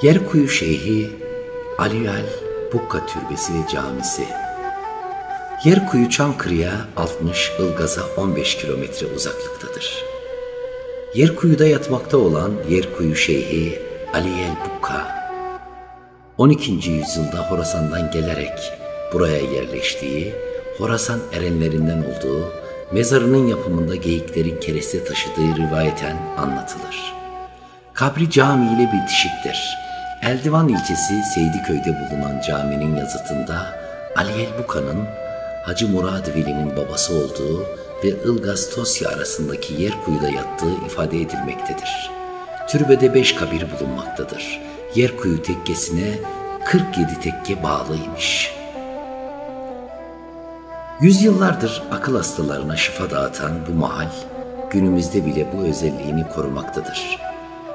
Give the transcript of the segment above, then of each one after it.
Yerkuyu Şeyhi Aliyel Bukka Türbesi ve Camisi. Yerkuyu Çankırı'ya 60, Ilgaz'a 15 kilometre uzaklıktadır. Yerkuyu'da yatmakta olan Yerkuyu Şeyhi Aliyel Bukka, 12. yüzyılda Horasan'dan gelerek buraya yerleştiği, Horasan erenlerinden olduğu, mezarının yapımında geyiklerin kereste taşıdığı rivayeten anlatılır. Kabri cami ile bitişiktir. Eldivan ilçesi Seydiköy'de bulunan caminin yazıtında Aliyel Bukka'nın Hacı Murad Veli'nin babası olduğu ve Ilgaz-Tosya arasındaki Yerkuyu'da yattığı ifade edilmektedir. Türbede 5 kabir bulunmaktadır. Yerkuyu tekkesine 47 tekke bağlıymış. Yüzyıllardır akıl hastalarına şifa dağıtan bu mahal, günümüzde bile bu özelliğini korumaktadır.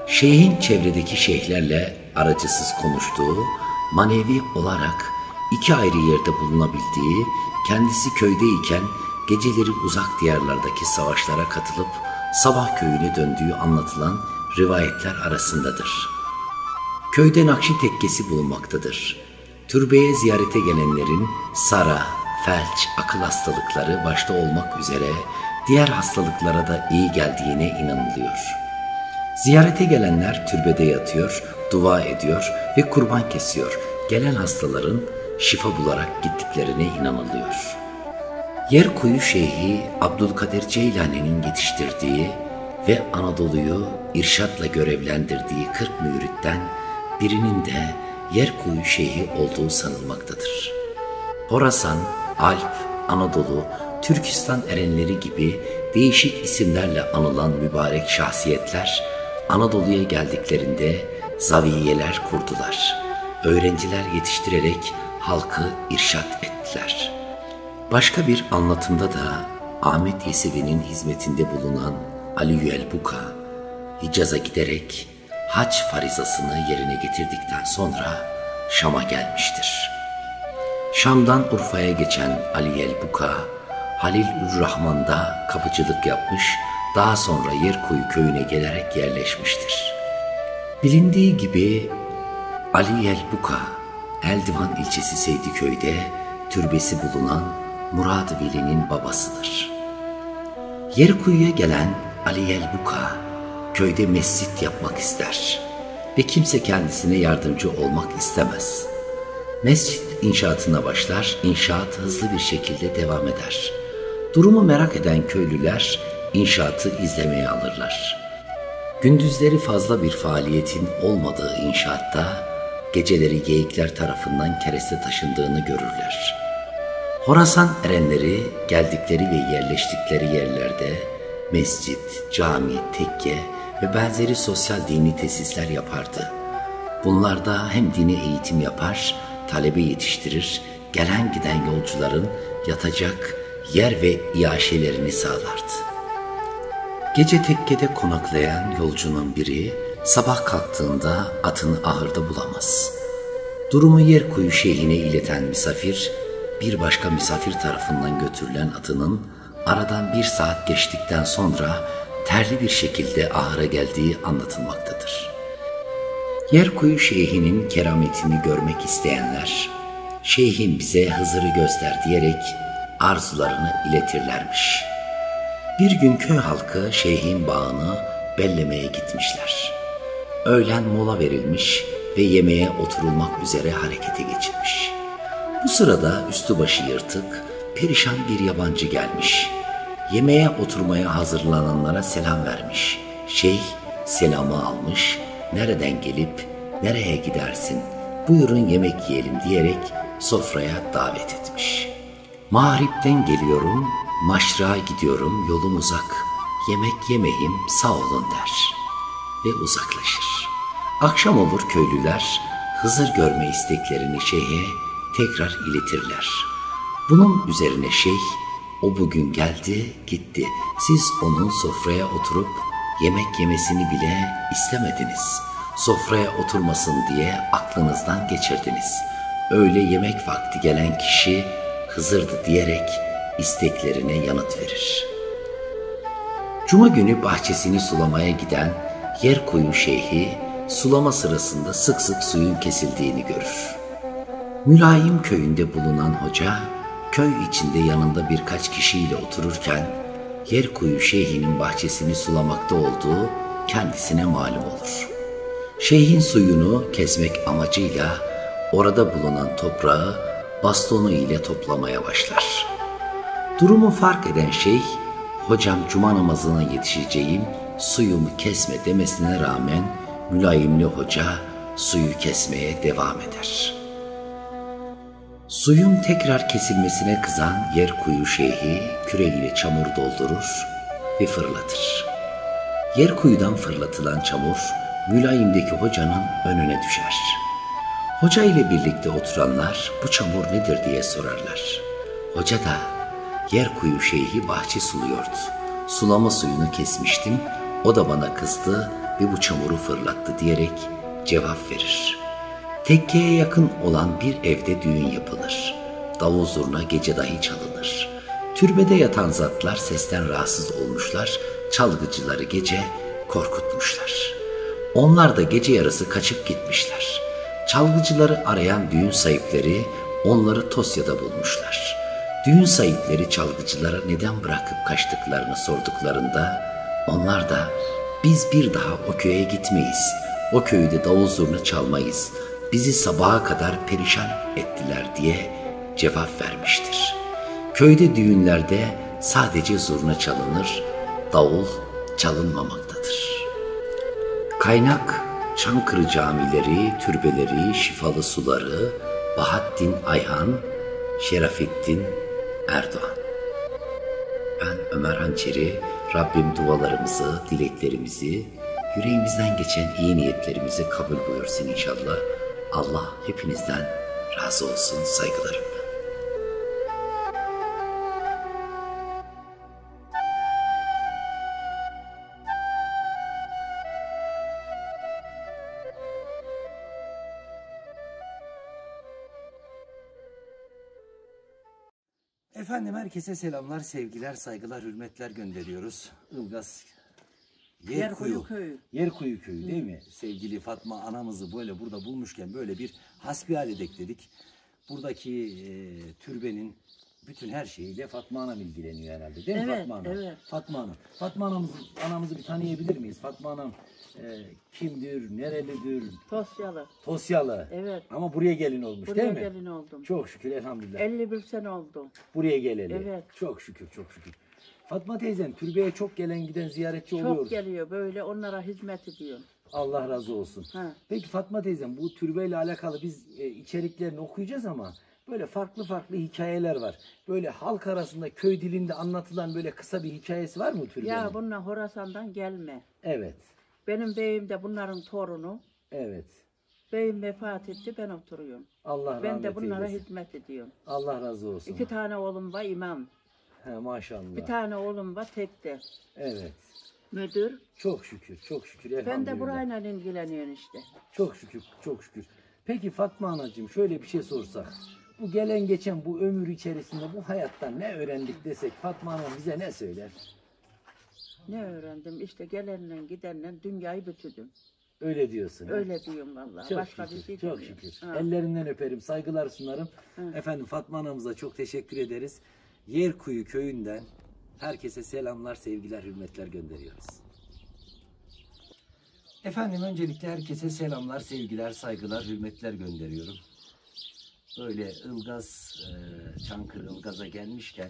Şeyhin çevredeki şeyhlerle aracısız konuştuğu, manevi olarak 2 ayrı yerde bulunabildiği, kendisi köydeyken geceleri uzak diyarlardaki savaşlara katılıp sabah köyüne döndüğü anlatılan rivayetler arasındadır. Köyde Nakşi tekkesi bulunmaktadır. Türbeye ziyarete gelenlerin sara, felç, akıl hastalıkları başta olmak üzere diğer hastalıklara da iyi geldiğine inanılıyor. Ziyarete gelenler türbede yatıyor, dua ediyor ve kurban kesiyor. Gelen hastaların şifa bularak gittiklerine inanılıyor. Yerkuyu Şeyhi Abdülkadir Ceylani'nin yetiştirdiği ve Anadolu'yu irşatla görevlendirdiği 40 müritten birinin de Yerkuyu Şeyhi olduğu sanılmaktadır. Horasan, Alp, Anadolu, Türkistan erenleri gibi değişik isimlerle anılan mübarek şahsiyetler Anadolu'ya geldiklerinde zaviyeler kurdular. Öğrenciler yetiştirerek halkı irşat ettiler. Başka bir anlatımda da Ahmet Yesevi'nin hizmetinde bulunan Aliyel Bukka, Hicaz'a giderek hac farizasını yerine getirdikten sonra Şam'a gelmiştir. Şam'dan Urfa'ya geçen Aliyel Bukka, Halil-ür-Rahman'da kapıcılık yapmış, daha sonra Yerkuyu köyüne gelerek yerleşmiştir. Bilindiği gibi Aliyel Bukka, Eldivan ilçesi Seydiköy'de türbesi bulunan Murad Veli'nin babasıdır. Yerkuyu'ya gelen Aliyel Bukka, köyde mescit yapmak ister ve kimse kendisine yardımcı olmak istemez. Mescit inşaatına başlar, inşaat hızlı bir şekilde devam eder. Durumu merak eden köylüler inşaatı izlemeye alırlar. Gündüzleri fazla bir faaliyetin olmadığı inşaatta geceleri geyikler tarafından kereste taşındığını görürler. Horasan erenleri geldikleri ve yerleştikleri yerlerde mescit, cami, tekke ve benzeri sosyal dini tesisler yapardı. Bunlarda hem dini eğitim yapar, talebe yetiştirir, gelen giden yolcuların yatacak yer ve iaşelerini sağlardı. Gece tekkede konaklayan yolcunun biri sabah kalktığında atını ahırda bulamaz. Durumu Yerkuyu Şeyhine ileten misafir, bir başka misafir tarafından götürülen atının aradan 1 saat geçtikten sonra terli bir şekilde ahıra geldiği anlatılmaktadır. Yerkuyu Şeyhinin kerametini görmek isteyenler, Şeyhin bize Hızır'ı göster diyerek arzularını iletirlermiş. Bir gün köy halkı Şeyhin bağını bellemeye gitmişler. Öğlen mola verilmiş ve yemeğe oturulmak üzere harekete geçilmiş. Bu sırada üstü başı yırtık, perişan bir yabancı gelmiş. Yemeğe oturmaya hazırlananlara selam vermiş. Şeyh selamı almış, nereden gelip nereye gidersin, buyurun yemek yiyelim diyerek sofraya davet etmiş. Mağripten geliyorum, maşrağa gidiyorum, yolum uzak, yemek yemeyim sağ olun der ve uzaklaşır. Akşam olur, köylüler Hızır görme isteklerini şeyhe tekrar iletirler. Bunun üzerine şeyh, o bugün geldi gitti, siz onun sofraya oturup yemek yemesini bile istemediniz. Sofraya oturmasın diye aklınızdan geçirdiniz. Öyle yemek vakti gelen kişi Hızır'dı diyerek isteklerine yanıt verir. Cuma günü bahçesini sulamaya giden Yerkuyu Şeyhi sulama sırasında sık sık suyun kesildiğini görür. Mülayim köyünde bulunan hoca, köy içinde yanında birkaç kişiyle otururken, Yerkuyu Şeyhi'nin bahçesini sulamakta olduğu kendisine malum olur. Şeyhin suyunu kesmek amacıyla orada bulunan toprağı bastonu ile toplamaya başlar. Durumu fark eden şeyh, hocam cuma namazına yetişeceğim, suyumu kesme demesine rağmen mülayimli hoca suyu kesmeye devam eder. Suyun tekrar kesilmesine kızan Yerkuyu Şeyhi küreğiyle çamur doldurur ve fırlatır. Yerkuyudan fırlatılan çamur mülayimdeki hocanın önüne düşer. Hoca ile birlikte oturanlar bu çamur nedir diye sorarlar. Hoca da Yerkuyu Şeyhi bahçe suluyordu. Sulama suyunu kesmiştim, o da bana kızdı ve bu çamuru fırlattı diyerek cevap verir. Tekkeye yakın olan bir evde düğün yapılır. Davul zurna gece dahi çalınır. Türbede yatan zatlar sesten rahatsız olmuşlar, çalgıcıları gece korkutmuşlar. Onlar da gece yarısı kaçıp gitmişler. Çalgıcıları arayan düğün sahipleri onları Tosya'da bulmuşlar. Düğün sahipleri çalgıcılara neden bırakıp kaçtıklarını sorduklarında onlar da biz bir daha o köye gitmeyiz, o köyde davul zurna çalmayız, bizi sabaha kadar perişan ettiler diye cevap vermiştir. Köyde düğünlerde sadece zurna çalınır, davul çalınmamaktadır. Kaynak Çankırı camileri, türbeleri, şifalı suları, Bahattin Ayhan, Şerafettin Erdoğan. Ben Ömer Hançeri, Rabbim dualarımızı, dileklerimizi, yüreğimizden geçen iyi niyetlerimizi kabul buyursun inşallah. Allah hepinizden razı olsun, saygılarım. Efendim herkese selamlar, sevgiler, saygılar, hürmetler gönderiyoruz. Ilgaz Yerkuyu Köyü. Yerkuyu Köyü değil mi? Sevgili Fatma anamızı böyle burada bulmuşken böyle bir hasbihal edek dedik. Buradaki türbenin bütün her şeyiyle Fatma Hanım ilgileniyor herhalde değil mi Fatma Hanım? Evet. Fatma Hanım. Fatma anamızı bir tanıyabilir miyiz? Fatma Hanım kimdir, nerelidir? Tosyalı. Tosyalı. Evet. Ama buraya gelin olmuş değil mi? Buraya gelin oldum. Çok şükür elhamdülillah. 51 sene oldu. Buraya geleli. Evet. Çok şükür, çok şükür. Fatma teyzem, türbeye çok gelen giden ziyaretçi oluyor. Çok geliyor böyle, onlara hizmet ediyor. Allah razı olsun. Ha. Peki Fatma teyzem, bu türbeyle alakalı biz içeriklerini okuyacağız ama böyle farklı farklı hikayeler var. Böyle halk arasında köy dilinde anlatılan böyle kısa bir hikayesi var mı türbenin? Ya bunlar Horasan'dan gelme. Evet. Benim beyim de bunların torunu. Evet. Beyim vefat etti, ben oturuyorum. Allah rahmet eylesin. Ben de bunlara hizmet ediyorum. Allah razı olsun. 2 tane oğlum var imam. He, maşallah. Bir tane oğlum var tekte. Evet. Müdür. Çok şükür, çok şükür. Ben Elhamdülillah. de burayla ilgileniyorum işte. Çok şükür, çok şükür. Peki Fatma anacığım, şöyle bir şey sorsak. Bu gelen geçen bu ömür içerisinde bu hayattan ne öğrendik desek Fatma Hanım bize ne söyler? Ne öğrendim? İşte gelenle gidenle dünyayı bütüdüm. Öyle diyorsun. Öyle diyorum vallahi. Çok Başka şükür, bir şey çok demiyorum. şükür. Ha. Ellerinden öperim, saygılar sunarım. Hı. Efendim Fatma Hanımıza çok teşekkür ederiz. Yerkuyu köyünden herkese selamlar, sevgiler, hürmetler gönderiyoruz. Efendim öncelikle herkese selamlar, sevgiler, saygılar, hürmetler gönderiyorum. Böyle Ilgaz, Çankırı Ilgaz'a gelmişken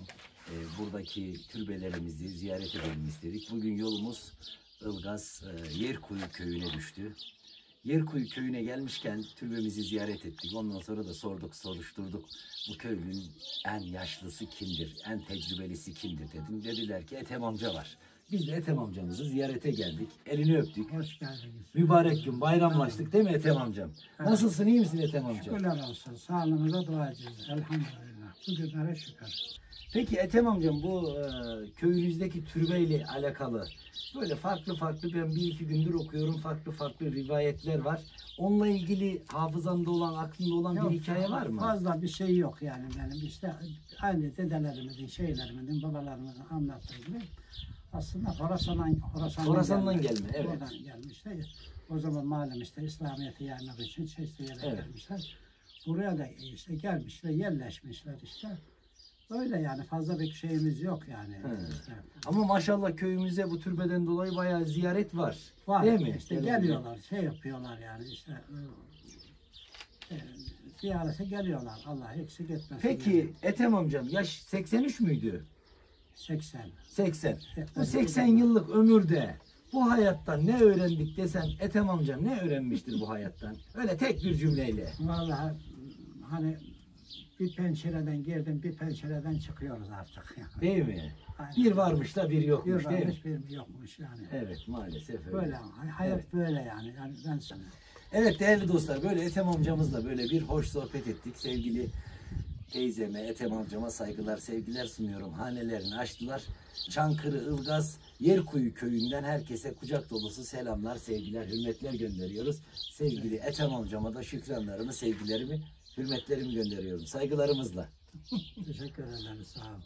buradaki türbelerimizi ziyaret edelim istedik. Bugün yolumuz Ilgaz Yerkuyu köyüne düştü. Yerkuyu köyüne gelmişken türbemizi ziyaret ettik. Ondan sonra da sorduk, soruşturduk. Bu köyün en yaşlısı kimdir, en tecrübelisi kimdir dedim. Dediler ki Ethem amca var. Biz de Ethem amcamızı ziyarete geldik. Elini öptük. Hoş geldiniz. Mübarek gün bayramlaştık değil mi Ethem amcam? Evet. Nasılsın, iyi misin Ethem amca? Şükürler olsun. Sağlığımıza dua edeceğiz. Elhamdülillah. Bugünlere şükür. Peki Ethem amcam, bu köyünüzdeki türbeyle alakalı böyle farklı farklı, ben bir iki gündür okuyorum, farklı farklı rivayetler var. Onunla ilgili hafızanda olan, aklında olan Yok, bir hikaye var mı? Fazla bir şey yok yani benim. İşte aynı dedelerimizin, şeylerimizin, babalarımızın anlattığı gibi. Aslında Horasan'dan Horasan'dan gelme, evet. Oradan gelmiş de O zaman malum işte İslamiyet'i yaymak için çeşitli yere Evet. gelmişler. Buraya da işte gelmişler, yerleşmişler işte. Öyle yani fazla bir şeyimiz yok yani. He. İşte. Ama maşallah köyümüze bu türbeden dolayı bayağı ziyaret var. Var Değil mi? işte Gelen- geliyorlar, şey yapıyorlar yani işte. Ziyarete geliyorlar. Allah eksik etmesin. Peki Ethem amcam yaş 83 müydü? 80. 80. Bu Ben 80 de- yıllık ömürde bu hayattan ne öğrendik desen Ethem amcam ne öğrenmiştir bu hayattan? Öyle tek bir cümleyle. Vallahi hani bir pencereden girdim, bir pencereden çıkıyoruz artık. Yani. Değil mi? Aynen. Bir varmış da bir Bir yokmuş değil mi? varmış, bir yokmuş yani. Evet maalesef öyle. Böyle hayat Evet. böyle yani. Yani ben sana. Evet değerli dostlar böyle Ethem amcamızla böyle bir hoş sohbet ettik. Sevgili teyzeme, Ethem amcama saygılar, sevgiler sunuyorum. Hanelerini açtılar. Çankırı, Ilgaz, Yerkuyu köyünden herkese kucak dolusu selamlar, sevgiler, hürmetler gönderiyoruz. Sevgili Ethem amcama da şükranlarımı, sevgilerimi, hürmetlerimi gönderiyorum. Saygılarımızla. Teşekkür ederim. Sağ ol.